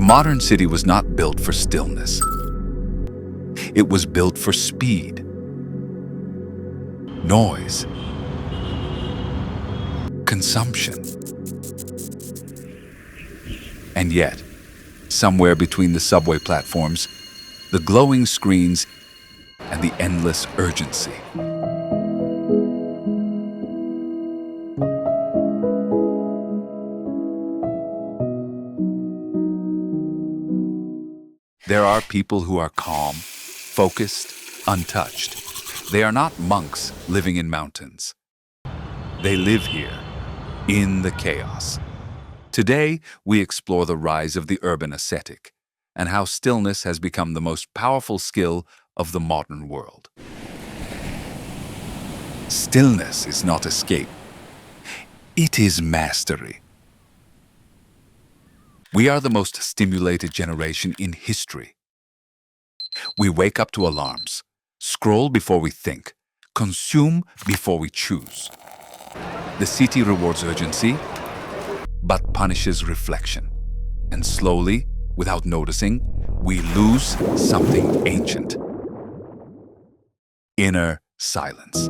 modern city was not built for stillness. It was built for speed, noise, consumption. And yet, somewhere between the subway platforms, the glowing screens, and the endless urgency, there are people who are calm, focused, untouched. They are not monks living in mountains. They live here, in the chaos. Today, we explore the rise of the urban ascetic and how stillness has become the most powerful skill of the modern world. Stillness is not escape. It is mastery. We are the most stimulated generation in history. We wake up to alarms, scroll before we think, consume before we choose. The city rewards urgency, but punishes reflection. And slowly, without noticing, we lose something ancient. Inner silence.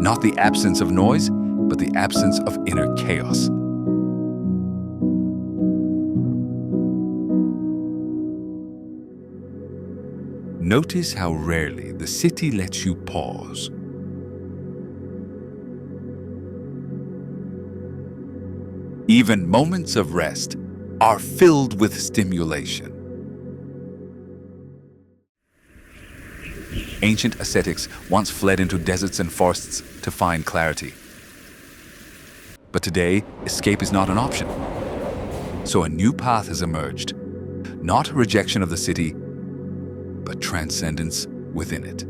Not the absence of noise, but the absence of inner chaos. Notice how rarely the city lets you pause. Even moments of rest are filled with stimulation. Ancient ascetics once fled into deserts and forests to find clarity. But today, escape is not an option. So a new path has emerged, not rejection of the city, but transcendence within it.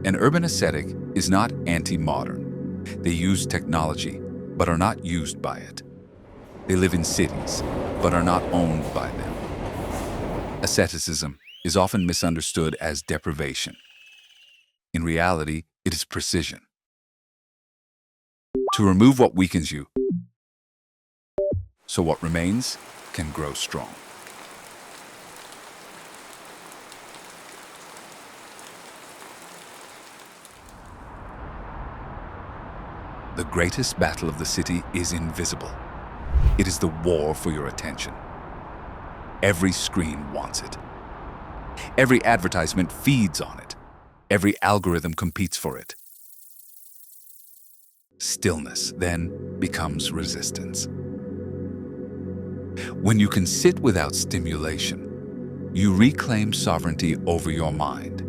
An urban ascetic is not anti-modern. They use technology, but are not used by it. They live in cities, but are not owned by them. Asceticism is often misunderstood as deprivation. In reality, it is precision. To remove what weakens you, so what remains can grow strong. The greatest battle of the city is invisible. It is the war for your attention. Every screen wants it. Every advertisement feeds on it. Every algorithm competes for it. Stillness then becomes resistance. When you can sit without stimulation, you reclaim sovereignty over your mind.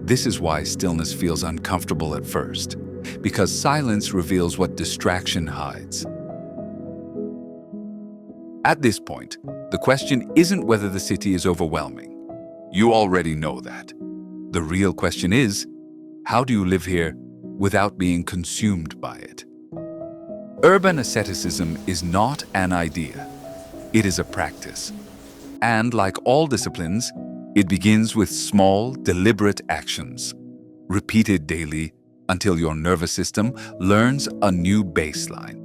This is why stillness feels uncomfortable at first, because silence reveals what distraction hides. At this point, the question isn't whether the city is overwhelming. You already know that. The real question is, how do you live here without being consumed by it? Urban asceticism is not an idea. It is a practice. And like all disciplines, it begins with small, deliberate actions, repeated daily until your nervous system learns a new baseline.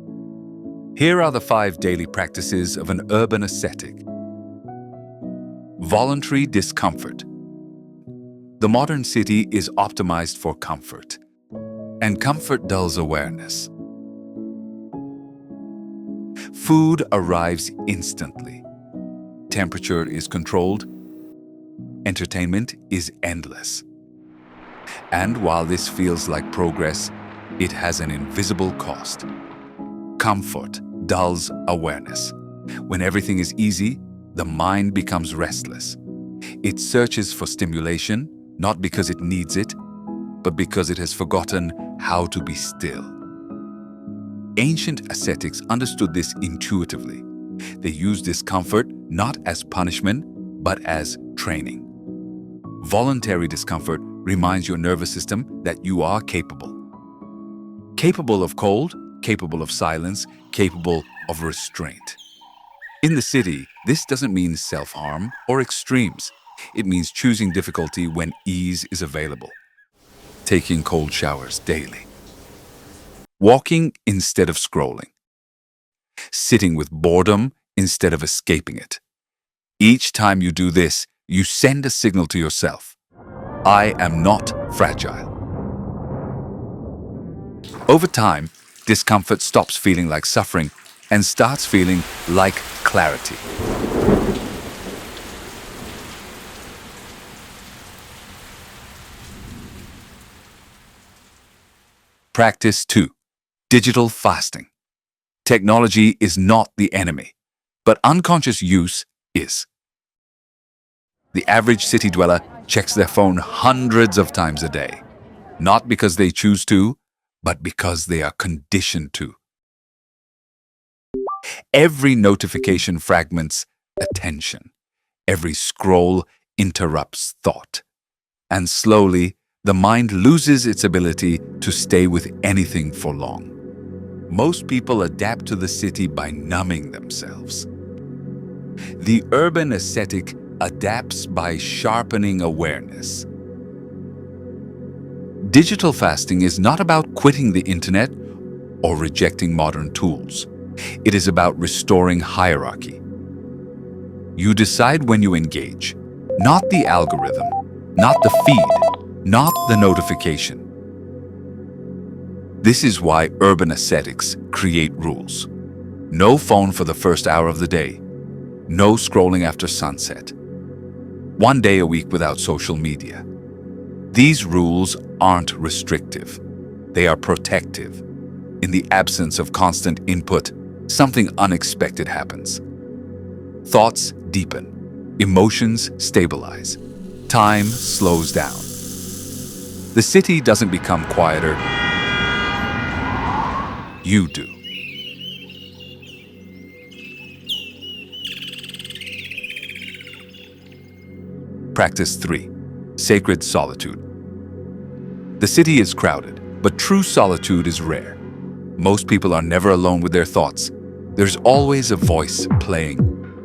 Here are the 5 daily practices of an urban ascetic. Voluntary discomfort. The modern city is optimized for comfort, and comfort dulls awareness. Food arrives instantly. Temperature is controlled. Entertainment is endless. And while this feels like progress, it has an invisible cost. Comfort dulls awareness. When everything is easy, the mind becomes restless. It searches for stimulation, not because it needs it, but because it has forgotten how to be still. Ancient ascetics understood this intuitively. They used discomfort not as punishment, but as training. Voluntary discomfort reminds your nervous system that you are capable. Capable of cold, capable of silence, capable of restraint. In the city, this doesn't mean self-harm or extremes. It means choosing difficulty when ease is available. Taking cold showers daily. Walking instead of scrolling. sitting with boredom instead of escaping it. Each time you do this, you send a signal to yourself. I am not fragile. Over time, discomfort stops feeling like suffering and starts feeling like clarity. Practice 2. Digital fasting. Technology is not the enemy, but unconscious use is. The average city dweller checks their phone hundreds of times a day, not because they choose to, but because they are conditioned to. Every notification fragments attention. Every scroll interrupts thought. And slowly, the mind loses its ability to stay with anything for long. Most people adapt to the city by numbing themselves. The urban ascetic adapts by sharpening awareness. Digital fasting is not about quitting the internet or rejecting modern tools. It is about restoring hierarchy. You decide when you engage, not the algorithm, not the feed, not the notification. This is why urban ascetics create rules. No phone for the first hour of the day. No scrolling after sunset. 1 day a week without social media. These rules aren't restrictive. They are protective. In the absence of constant input, something unexpected happens. Thoughts deepen. Emotions stabilize. Time slows down. The city doesn't become quieter. You do. Practice 3. Sacred solitude. The city is crowded, but true solitude is rare. Most people are never alone with their thoughts. There's always a voice playing,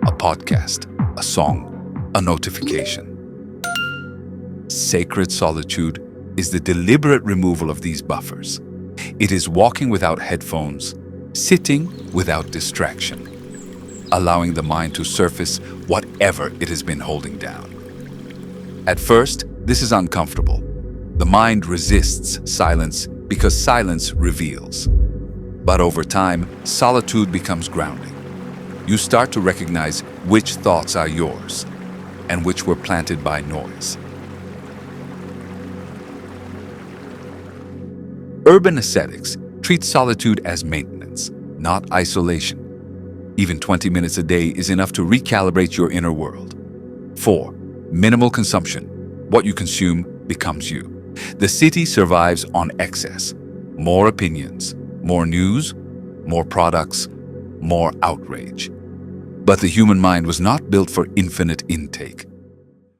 a podcast, a song, a notification. Sacred solitude is the deliberate removal of these buffers. It is walking without headphones, sitting without distraction, allowing the mind to surface whatever it has been holding down. At first, this is uncomfortable. The mind resists silence because silence reveals. But over time, solitude becomes grounding. You start to recognize which thoughts are yours and which were planted by noise. Urban ascetics treat solitude as maintenance, not isolation. Even 20 minutes a day is enough to recalibrate your inner world. 4. Minimal consumption. What you consume becomes you. The city survives on excess. More opinions, more news, more products, more outrage. But the human mind was not built for infinite intake.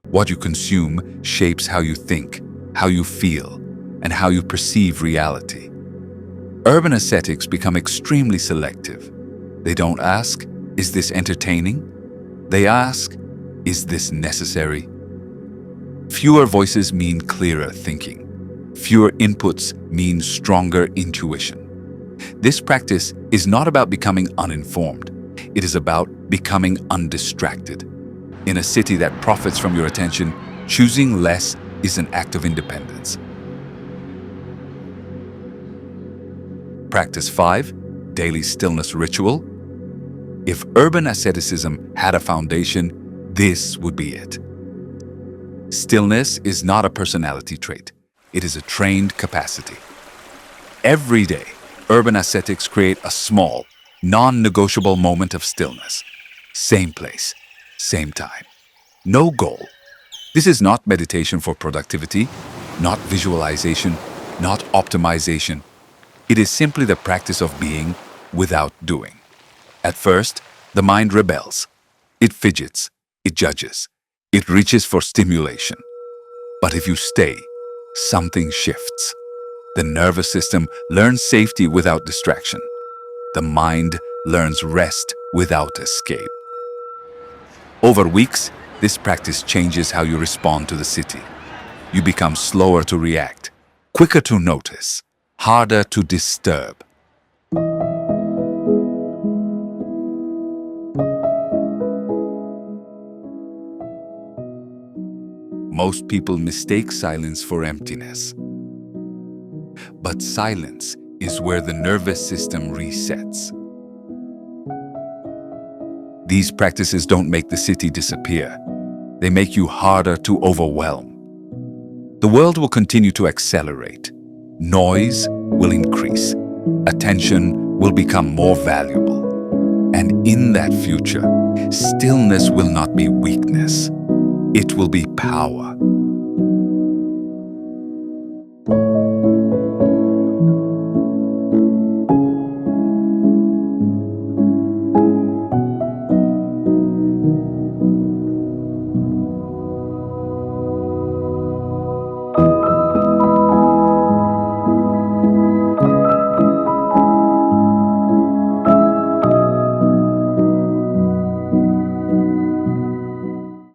What you consume shapes how you think, how you feel, and how you perceive reality. Urban ascetics become extremely selective. They don't ask, is this entertaining? They ask, is this necessary? Fewer voices mean clearer thinking. Fewer inputs mean stronger intuition. This practice is not about becoming uninformed. It is about becoming undistracted. In a city that profits from your attention, choosing less is an act of independence. Practice 5. Daily stillness ritual. If urban asceticism had a foundation, this would be it. Stillness is not a personality trait. It is a trained capacity. Every day, urban ascetics create a small, non-negotiable moment of stillness. Same place, same time. No goal. This is not meditation for productivity, not visualization, not optimization. It is simply the practice of being without doing. At first, the mind rebels. It fidgets. It judges. It reaches for stimulation. But if you stay, something shifts. The nervous system learns safety without distraction. The mind learns rest without escape. Over weeks, this practice changes how you respond to the city. You become slower to react, quicker to notice, harder to disturb. Most people mistake silence for emptiness. But silence is where the nervous system resets. These practices don't make the city disappear. They make you harder to overwhelm. The world will continue to accelerate. Noise will increase. Attention will become more valuable. And in that future, stillness will not be weakness. It will be power.